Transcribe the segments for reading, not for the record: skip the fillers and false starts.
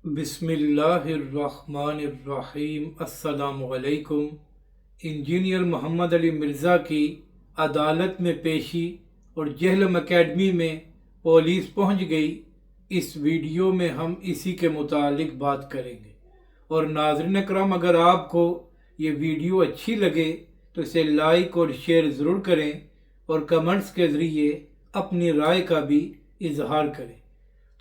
बिस्मिल्लाहिर्रहमानिर्रहीम। अस्सलामु अलैकुम। इंजीनियर मोहम्मद अली मिर्ज़ा की अदालत में पेशी और जहलम एकेडमी में पुलिस पहुंच गई। इस वीडियो में हम इसी के मुतालिक बात करेंगे। और नाज़रीन करम, अगर आपको ये वीडियो अच्छी लगे तो इसे लाइक और शेयर ज़रूर करें और कमेंट्स के ज़रिए अपनी राय का भी इजहार करें।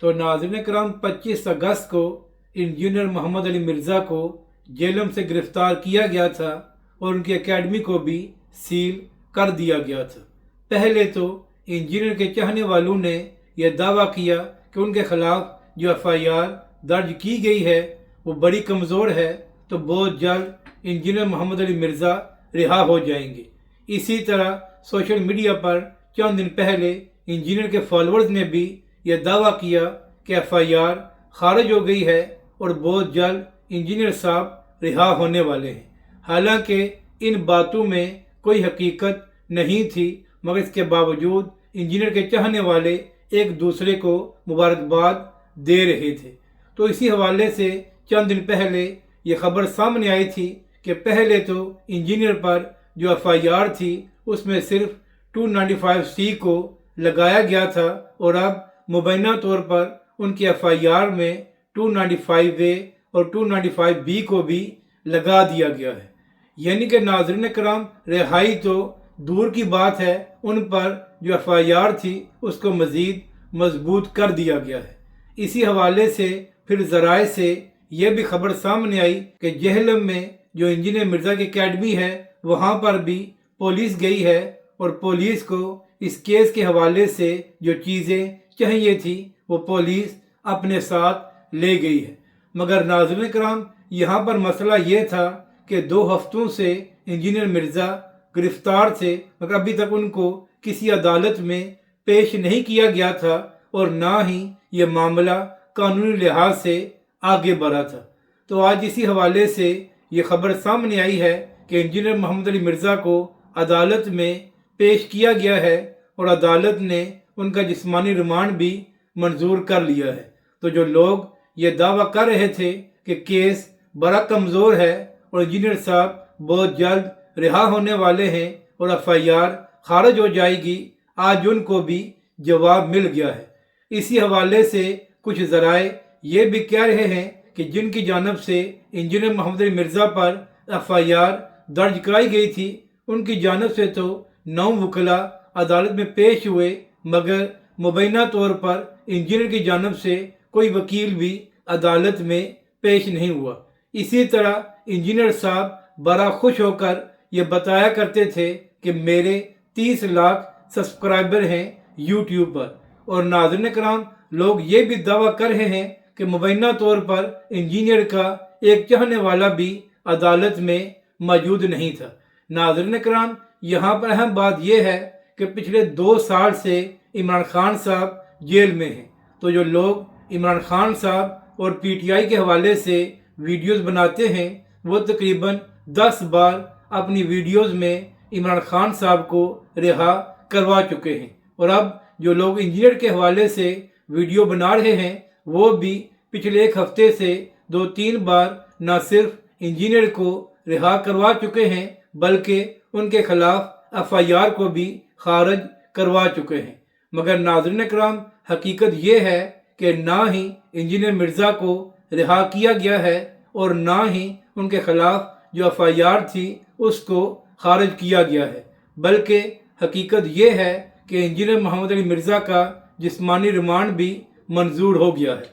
तो नाज़रीन करम, 25 अगस्त को इंजीनियर मोहम्मद अली मिर्ज़ा को जेलम से गिरफ़्तार किया गया था और उनकी एकेडमी को भी सील कर दिया गया था। पहले तो इंजीनियर के चाहने वालों ने यह दावा किया कि उनके खिलाफ जो FIR दर्ज की गई है वो बड़ी कमज़ोर है, तो बहुत जल्द इंजीनियर मोहम्मद अली मिर्ज़ा रिहा हो जाएंगे। इसी तरह सोशल मीडिया पर चंद दिन पहले इंजीनियर के फॉलोअर्स ने भी यह दावा किया कि FIR खारिज हो गई है और बहुत जल्द इंजीनियर साहब रिहा होने वाले हैं। हालांकि इन बातों में कोई हकीकत नहीं थी, मगर इसके बावजूद इंजीनियर के चाहने वाले एक दूसरे को मुबारकबाद दे रहे थे। तो इसी हवाले से चंद दिन पहले ये खबर सामने आई थी कि पहले तो इंजीनियर पर जो FIR थी उसमें सिर्फ 295C को लगाया गया था और अब मुबैना तौर पर उनकी FIR में 295A और 295B को भी लगा दिया गया है। यानी कि नाज़रीन करम, रिहाई तो दूर की बात है, उन पर जो FIR थी उसको मज़ीद मजबूत कर दिया गया है। इसी हवाले से फिर ज़राए से यह भी खबर सामने आई कि जहलम में जो इंजीनियर मिर्ज़ा की एकेडमी है वहाँ पर भी पुलिस गई है और पुलिस को इस केस के हवाले से जो चीज़ें चाहिए थी वो पुलिस अपने साथ ले गई है। मगर नाज़रीन करम, यहाँ पर मसला ये था कि 2 हफ्तों से इंजीनियर मिर्ज़ा गिरफ्तार थे, मगर अभी तक उनको किसी अदालत में पेश नहीं किया गया था और ना ही ये मामला कानूनी लिहाज से आगे बढ़ा था। तो आज इसी हवाले से ये खबर सामने आई है कि इंजीनियर मोहम्मद अली मिर्ज़ा को अदालत में पेश किया गया है और अदालत ने उनका जिस्मानी रिमांड भी मंजूर कर लिया है। तो जो लोग ये दावा कर रहे थे कि केस बड़ा कमज़ोर है और इंजीनियर साहब बहुत जल्द रिहा होने वाले हैं और FIR खारिज हो जाएगी, आज उनको भी जवाब मिल गया है। इसी हवाले से कुछ ज़राए ये भी कह रहे हैं कि जिनकी जानब से इंजीनियर मोहम्मद अली मिर्ज़ा पर FIR दर्ज कराई गई थी उनकी जानब से तो 9 वकला अदालत में पेश हुए, मगर मुबैना तौर पर इंजीनियर की जानब से कोई वकील भी अदालत में पेश नहीं हुआ। इसी तरह इंजीनियर साहब बड़ा खुश होकर ये बताया करते थे कि मेरे 30 लाख सब्सक्राइबर हैं YouTube पर। और नाज़रीन करम, लोग ये भी दावा कर रहे हैं कि मुबैना तौर पर इंजीनियर का एक चाहने वाला भी अदालत में मौजूद नहीं था। नाज़रीन करम, यहाँ पर अहम बात यह है कि पिछले 2 साल से इमरान खान साहब जेल में हैं। तो जो लोग इमरान खान साहब और PTI के हवाले से वीडियोस बनाते हैं वो तकरीबन 10 बार अपनी वीडियोस में इमरान खान साहब को रिहा करवा चुके हैं। और अब जो लोग इंजीनियर के हवाले से वीडियो बना रहे हैं वो भी पिछले 1 हफ्ते से 2-3 बार न सिर्फ इंजीनियर को रिहा करवा चुके हैं बल्कि उनके खिलाफ FIR को भी खारिज करवा चुके हैं। मगर नाज़रीन करम, हकीकत ये है कि ना ही इंजीनियर मिर्ज़ा को रिहा किया गया है और ना ही उनके खिलाफ जो FIR थी उसको खारिज किया गया है, बल्कि हकीकत ये है कि इंजीनियर मोहम्मद अली मिर्ज़ा का जिस्मानी रिमांड भी मंजूर हो गया है।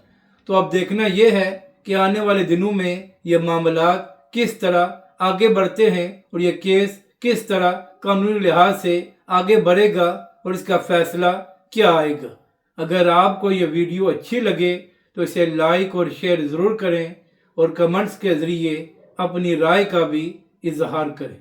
तो अब देखना यह है कि आने वाले दिनों में ये मामला किस तरह आगे बढ़ते हैं और ये केस किस तरह कानूनी लिहाज से आगे बढ़ेगा और इसका फैसला क्या आएगा। अगर आपको ये वीडियो अच्छी लगे तो इसे लाइक और शेयर ज़रूर करें और कमेंट्स के ज़रिए अपनी राय का भी इजहार करें।